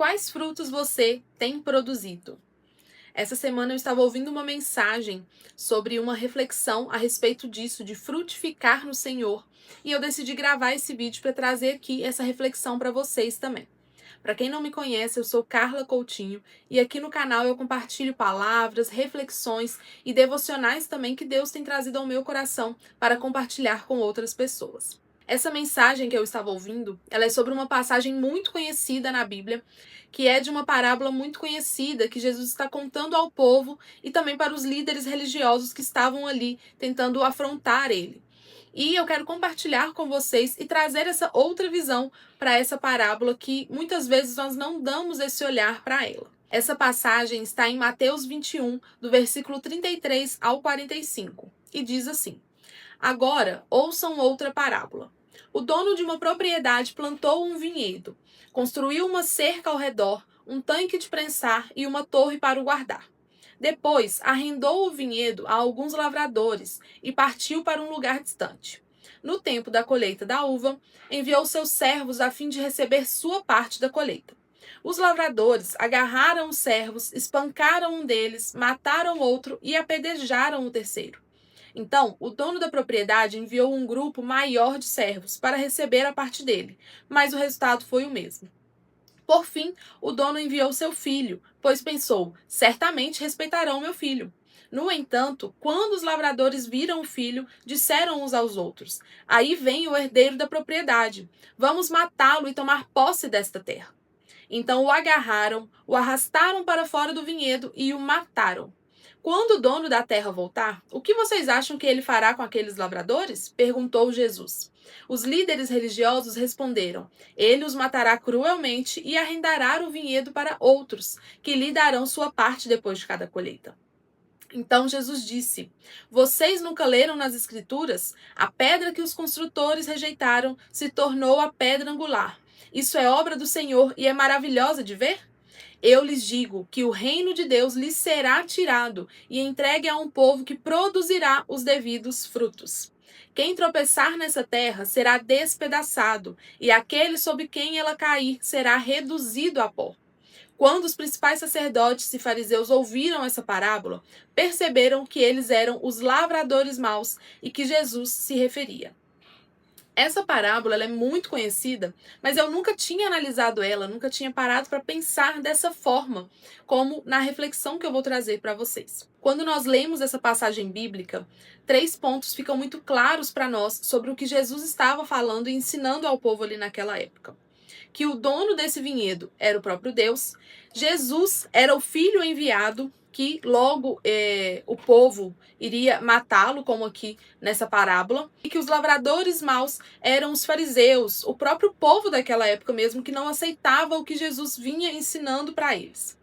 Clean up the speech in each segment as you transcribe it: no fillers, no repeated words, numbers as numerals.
Quais frutos você tem produzido? Essa semana eu estava ouvindo uma mensagem sobre uma reflexão a respeito disso, de frutificar no Senhor, e eu decidi gravar esse vídeo para trazer aqui essa reflexão para vocês também. Para quem não me conhece, eu sou Carla Coutinho e aqui no canal eu compartilho palavras, reflexões e devocionais também que Deus tem trazido ao meu coração para compartilhar com outras pessoas. Essa mensagem que eu estava ouvindo, ela é sobre uma passagem muito conhecida na Bíblia, que é de uma parábola muito conhecida que Jesus está contando ao povo e também para os líderes religiosos que estavam ali tentando afrontar ele. E eu quero compartilhar com vocês e trazer essa outra visão para essa parábola que muitas vezes nós não damos esse olhar para ela. Essa passagem está em Mateus 21, do versículo 33 ao 45, e diz assim: Agora, ouçam outra parábola. O dono de uma propriedade plantou um vinhedo, construiu uma cerca ao redor, um tanque de prensar e uma torre para o guardar. Depois, arrendou o vinhedo a alguns lavradores e partiu para um lugar distante. No tempo da colheita da uva, enviou seus servos a fim de receber sua parte da colheita. Os lavradores agarraram os servos, espancaram um deles, mataram outro e apedrejaram o terceiro. Então, o dono da propriedade enviou um grupo maior de servos para receber a parte dele, mas o resultado foi o mesmo. Por fim, o dono enviou seu filho, pois pensou: certamente respeitarão meu filho. No entanto, quando os lavradores viram o filho, disseram uns aos outros: aí vem o herdeiro da propriedade. Vamos matá-lo e tomar posse desta terra. Então o agarraram, o arrastaram para fora do vinhedo e o mataram. Quando o dono da terra voltar, o que vocês acham que ele fará com aqueles lavradores? Perguntou Jesus. Os líderes religiosos responderam: ele os matará cruelmente e arrendará o vinhedo para outros, que lhe darão sua parte depois de cada colheita. Então Jesus disse: vocês nunca leram nas Escrituras? A pedra que os construtores rejeitaram se tornou a pedra angular. Isso é obra do Senhor e é maravilhosa de ver? Eu lhes digo que o reino de Deus lhes será tirado e entregue a um povo que produzirá os devidos frutos. Quem tropeçar nessa terra será despedaçado, e aquele sobre quem ela cair será reduzido a pó. Quando os principais sacerdotes e fariseus ouviram essa parábola, perceberam que eles eram os lavradores maus e que Jesus se referia. Essa parábola ela é muito conhecida, mas eu nunca tinha analisado ela, nunca tinha parado para pensar dessa forma, como na reflexão que eu vou trazer para vocês. Quando nós lemos essa passagem bíblica, 3 pontos ficam muito claros para nós sobre o que Jesus estava falando e ensinando ao povo ali naquela época. Que o dono desse vinhedo era o próprio Deus, Jesus era o filho enviado, que logo o povo iria matá-lo, como aqui nessa parábola, e que os lavradores maus eram os fariseus, o próprio povo daquela época mesmo, que não aceitava o que Jesus vinha ensinando para eles.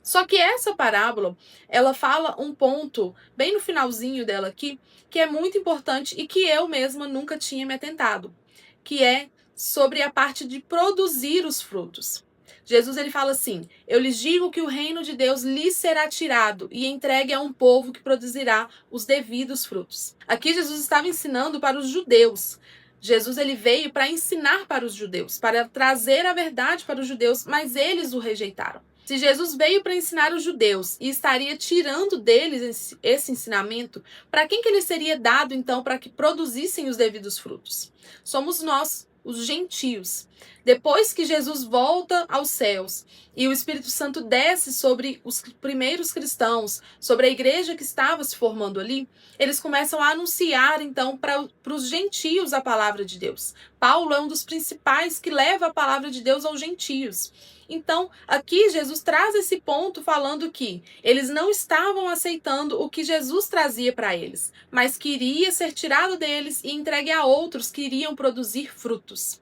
Só que essa parábola, ela fala um ponto, bem no finalzinho dela aqui, que é muito importante e que eu mesma nunca tinha me atentado, que é sobre a parte de produzir os frutos. Jesus ele fala assim: eu lhes digo que o reino de Deus lhes será tirado e entregue a um povo que produzirá os devidos frutos. Aqui Jesus estava ensinando para os judeus. Jesus ele veio para ensinar para os judeus, para trazer a verdade para os judeus, mas eles o rejeitaram. Se Jesus veio para ensinar os judeus e estaria tirando deles esse ensinamento, para quem que ele seria dado então para que produzissem os devidos frutos? Somos nós, os gentios. Depois que Jesus volta aos céus e o Espírito Santo desce sobre os primeiros cristãos, sobre a igreja que estava se formando ali, eles começam a anunciar então para os gentios a palavra de Deus. Paulo é um dos principais que leva a palavra de Deus aos gentios. Então, aqui Jesus traz esse ponto falando que eles não estavam aceitando o que Jesus trazia para eles, mas que iria ser tirado deles e entregue a outros que iriam produzir frutos.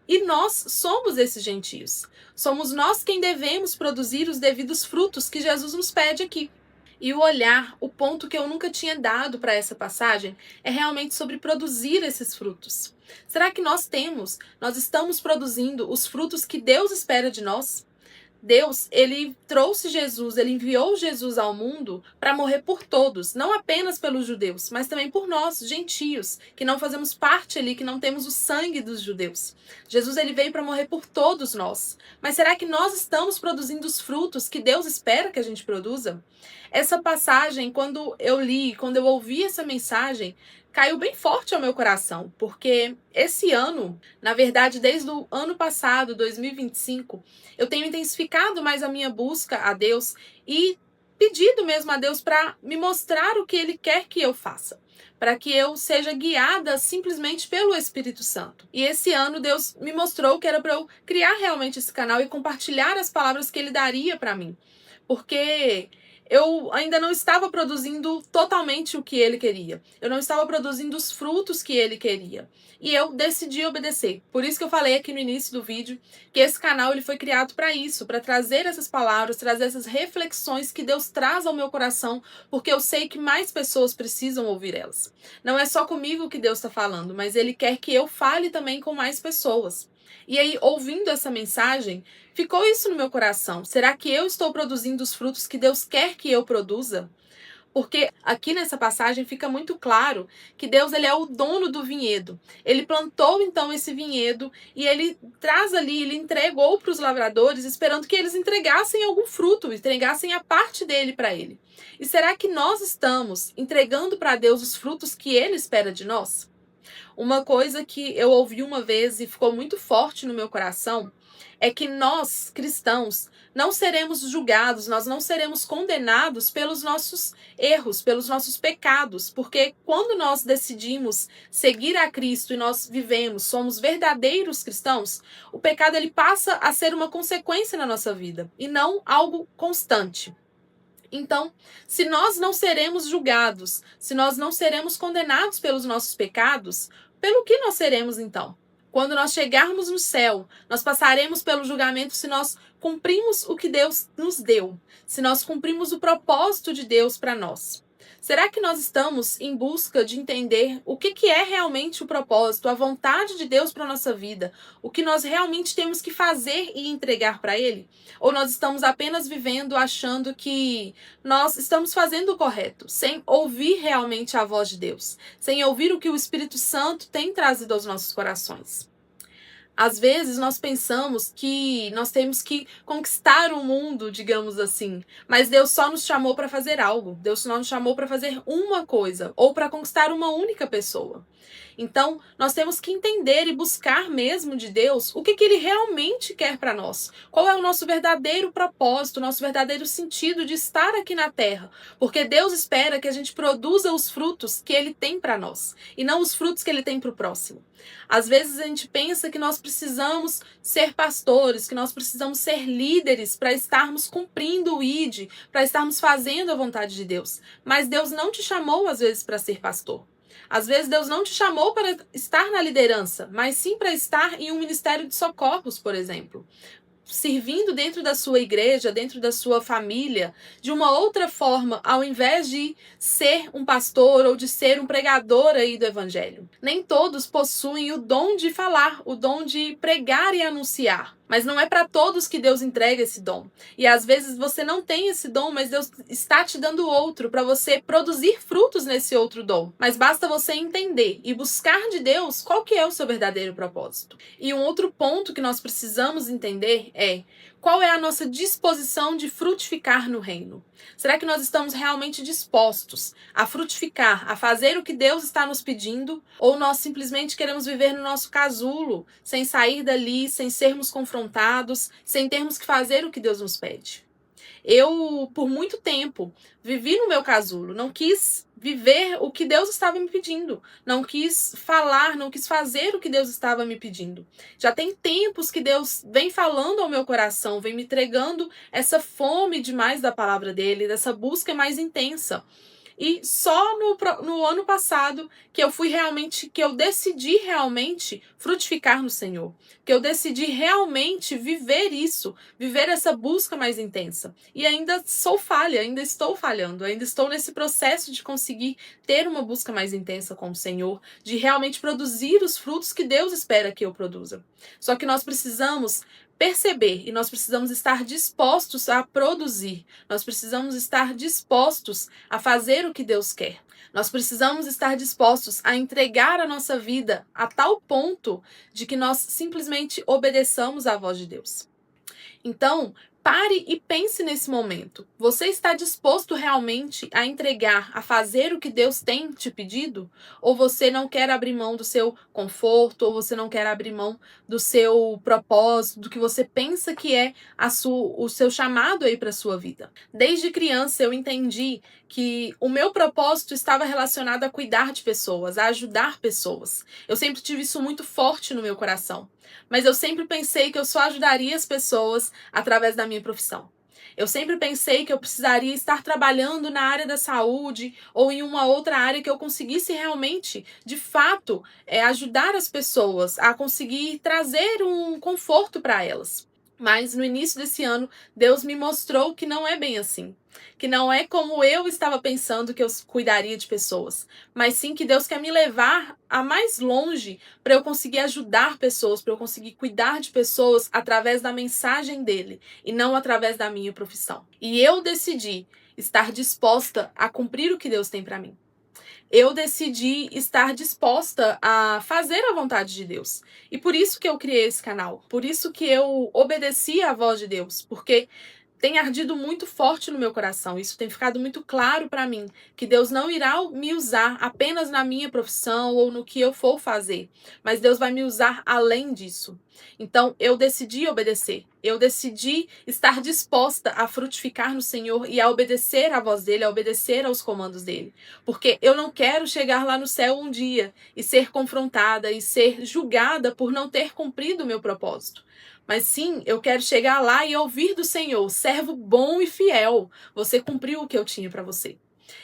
E nós somos esses gentios. Somos nós quem devemos produzir os devidos frutos que Jesus nos pede aqui. E o olhar, o ponto que eu nunca tinha dado para essa passagem, é realmente sobre produzir esses frutos. Será que nós estamos produzindo os frutos que Deus espera de nós? Deus, ele trouxe Jesus, ele enviou Jesus ao mundo para morrer por todos, não apenas pelos judeus, mas também por nós, gentios, que não fazemos parte ali, que não temos o sangue dos judeus. Jesus, ele veio para morrer por todos nós. Mas será que nós estamos produzindo os frutos que Deus espera que a gente produza? Essa passagem, quando eu li, quando eu ouvi essa mensagem, caiu bem forte ao meu coração, porque esse ano, na verdade, desde o ano passado, 2025, eu tenho intensificado mais a minha busca a Deus e pedido mesmo a Deus para me mostrar o que Ele quer que eu faça, para que eu seja guiada simplesmente pelo Espírito Santo. E esse ano Deus me mostrou que era para eu criar realmente esse canal e compartilhar as palavras que Ele daria para mim, porque eu ainda não estava produzindo totalmente o que ele queria. Eu não estava produzindo os frutos que ele queria. E eu decidi obedecer. Por isso que eu falei aqui no início do vídeo que esse canal ele foi criado para isso, para trazer essas palavras, trazer essas reflexões que Deus traz ao meu coração, porque eu sei que mais pessoas precisam ouvir elas. Não é só comigo que Deus está falando, mas Ele quer que eu fale também com mais pessoas. E aí, ouvindo essa mensagem, ficou isso no meu coração. Será que eu estou produzindo os frutos que Deus quer que eu produza? Porque aqui nessa passagem fica muito claro que Deus ele é o dono do vinhedo. Ele plantou então esse vinhedo e ele traz ali, ele entregou para os lavradores, esperando que eles entregassem algum fruto, entregassem a parte dele para ele. E será que nós estamos entregando para Deus os frutos que ele espera de nós? Uma coisa que eu ouvi uma vez e ficou muito forte no meu coração é que nós, cristãos, não seremos julgados, nós não seremos condenados pelos nossos erros, pelos nossos pecados, porque quando nós decidimos seguir a Cristo e nós vivemos, somos verdadeiros cristãos, o pecado ele passa a ser uma consequência na nossa vida e não algo constante. Então, se nós não seremos julgados, se nós não seremos condenados pelos nossos pecados, pelo que nós seremos então? Quando nós chegarmos no céu, nós passaremos pelo julgamento se nós cumprimos o que Deus nos deu, se nós cumprimos o propósito de Deus para nós. Será que nós estamos em busca de entender o que é realmente o propósito, a vontade de Deus para a nossa vida, o que nós realmente temos que fazer e entregar para Ele? Ou nós estamos apenas vivendo achando que nós estamos fazendo o correto, sem ouvir realmente a voz de Deus, sem ouvir o que o Espírito Santo tem trazido aos nossos corações? Às vezes nós pensamos que nós temos que conquistar o mundo, digamos assim, mas Deus só nos chamou para fazer algo. Deus só nos chamou para fazer uma coisa ou para conquistar uma única pessoa. Então, nós temos que entender e buscar mesmo de Deus o que Ele realmente quer para nós. Qual é o nosso verdadeiro propósito, o nosso verdadeiro sentido de estar aqui na Terra. Porque Deus espera que a gente produza os frutos que Ele tem para nós e não os frutos que Ele tem para o próximo. Às vezes a gente pensa que nós precisamos ser pastores, que nós precisamos ser líderes para estarmos cumprindo o ID, para estarmos fazendo a vontade de Deus. Mas Deus não te chamou às vezes para ser pastor. Às vezes Deus não te chamou para estar na liderança, mas sim para estar em um ministério de socorros, por exemplo. Servindo dentro da sua igreja, dentro da sua família, de uma outra forma, ao invés de ser um pastor ou de ser um pregador aí do evangelho. Nem todos possuem o dom de falar, o dom de pregar e anunciar. Mas não é para todos que Deus entrega esse dom. E às vezes você não tem esse dom, mas Deus está te dando outro para você produzir frutos nesse outro dom. Mas basta você entender e buscar de Deus qual que é o seu verdadeiro propósito. E um outro ponto que nós precisamos entender é qual é a nossa disposição de frutificar no reino. Será que nós estamos realmente dispostos a frutificar, a fazer o que Deus está nos pedindo? Ou nós simplesmente queremos viver no nosso casulo, sem sair dali, sem sermos confrontados, sem termos que fazer o que Deus nos pede? Eu, por muito tempo, vivi no meu casulo, não quis viver o que Deus estava me pedindo, não quis falar, não quis fazer o que Deus estava me pedindo. Já tem tempos que Deus vem falando ao meu coração, vem me entregando essa fome da palavra dele, dessa busca mais intensa. E só no ano passado que eu decidi realmente frutificar no Senhor. Que eu decidi realmente viver isso, viver essa busca mais intensa. E ainda sou falha, ainda estou falhando, ainda estou nesse processo de conseguir ter uma busca mais intensa com o Senhor, de realmente produzir os frutos que Deus espera que eu produza. Só que nós precisamos perceber e nós precisamos estar dispostos a produzir. Nós precisamos estar dispostos a fazer o que Deus quer. Nós precisamos estar dispostos a entregar a nossa vida a tal ponto de que nós simplesmente obedeçamos à voz de Deus. Então, pare e pense nesse momento. Você está disposto realmente a entregar, a fazer o que Deus tem te pedido? Ou você não quer abrir mão do seu conforto, ou você não quer abrir mão do seu propósito, do que você pensa que é o seu chamado aí para a sua vida? Desde criança eu entendi que o meu propósito estava relacionado a cuidar de pessoas, a ajudar pessoas. Eu sempre tive isso muito forte no meu coração. Mas eu sempre pensei que eu só ajudaria as pessoas através da minha profissão. Eu sempre pensei que eu precisaria estar trabalhando na área da saúde ou em uma outra área que eu conseguisse realmente, de fato, ajudar as pessoas a conseguir trazer um conforto para elas. Mas no início desse ano, Deus me mostrou que não é bem assim. Que não é como eu estava pensando que eu cuidaria de pessoas, mas sim que Deus quer me levar a mais longe para eu conseguir ajudar pessoas, para eu conseguir cuidar de pessoas através da mensagem dele e não através da minha profissão. E eu decidi estar disposta a cumprir o que Deus tem para mim. Eu decidi estar disposta a fazer a vontade de Deus. E por isso que eu criei esse canal. Por isso que eu obedeci à voz de Deus. Porque tem ardido muito forte no meu coração. Isso tem ficado muito claro para mim. Que Deus não irá me usar apenas na minha profissão ou no que eu for fazer. Mas Deus vai me usar além disso. Então, eu decidi obedecer. Eu decidi estar disposta a frutificar no Senhor e a obedecer à voz dele, a obedecer aos comandos dele. Porque eu não quero chegar lá no céu um dia e ser confrontada e ser julgada por não ter cumprido o meu propósito. Mas sim, eu quero chegar lá e ouvir do Senhor, servo bom e fiel, você cumpriu o que eu tinha para você.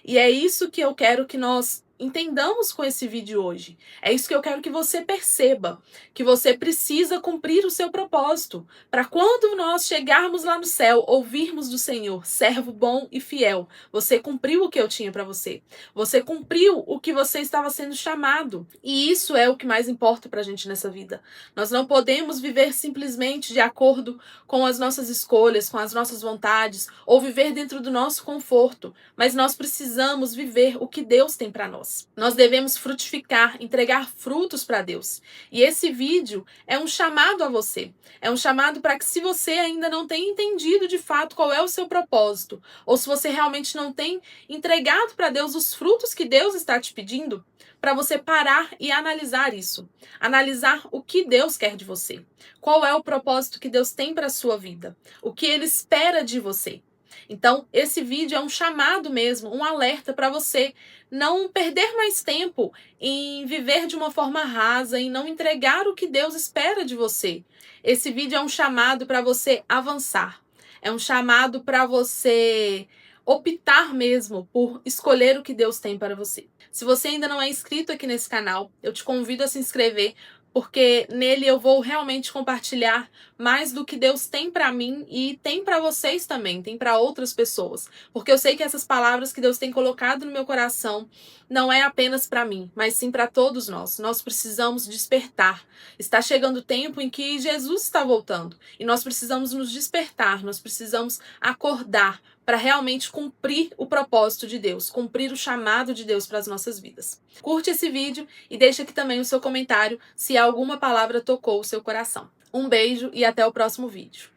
E é isso que eu quero que nós entendamos com esse vídeo hoje. É isso que eu quero que você perceba, que você precisa cumprir o seu propósito, para quando nós chegarmos lá no céu, ouvirmos do Senhor, servo bom e fiel, você cumpriu o que eu tinha para você. Você cumpriu o que você estava sendo chamado. E isso é o que mais importa para a gente nessa vida. Nós não podemos viver simplesmente de acordo com as nossas escolhas, com as nossas vontades, ou viver dentro do nosso conforto, mas nós precisamos viver o que Deus tem para nós. Nós devemos frutificar, entregar frutos para Deus. E esse vídeo é um chamado a você. É um chamado para que, se você ainda não tem entendido de fato qual é o seu propósito, ou se você realmente não tem entregado para Deus os frutos que Deus está te pedindo, para você parar e analisar isso. Analisar o que Deus quer de você. Qual é o propósito que Deus tem para a sua vida. O que Ele espera de você. Então, esse vídeo é um chamado mesmo, um alerta para você não perder mais tempo em viver de uma forma rasa, em não entregar o que Deus espera de você. Esse vídeo é um chamado para você avançar. É um chamado para você optar mesmo por escolher o que Deus tem para você. Se você ainda não é inscrito aqui nesse canal, eu te convido a se inscrever, porque nele eu vou realmente compartilhar mais do que Deus tem para mim e tem para vocês também, tem para outras pessoas. Porque eu sei que essas palavras que Deus tem colocado no meu coração não é apenas para mim, mas sim para todos nós. Nós precisamos despertar. Está chegando o tempo em que Jesus está voltando e nós precisamos nos despertar, nós precisamos acordar para realmente cumprir o propósito de Deus, cumprir o chamado de Deus para as nossas vidas. Curte esse vídeo e deixa aqui também o seu comentário se alguma palavra tocou o seu coração. Um beijo e até o próximo vídeo.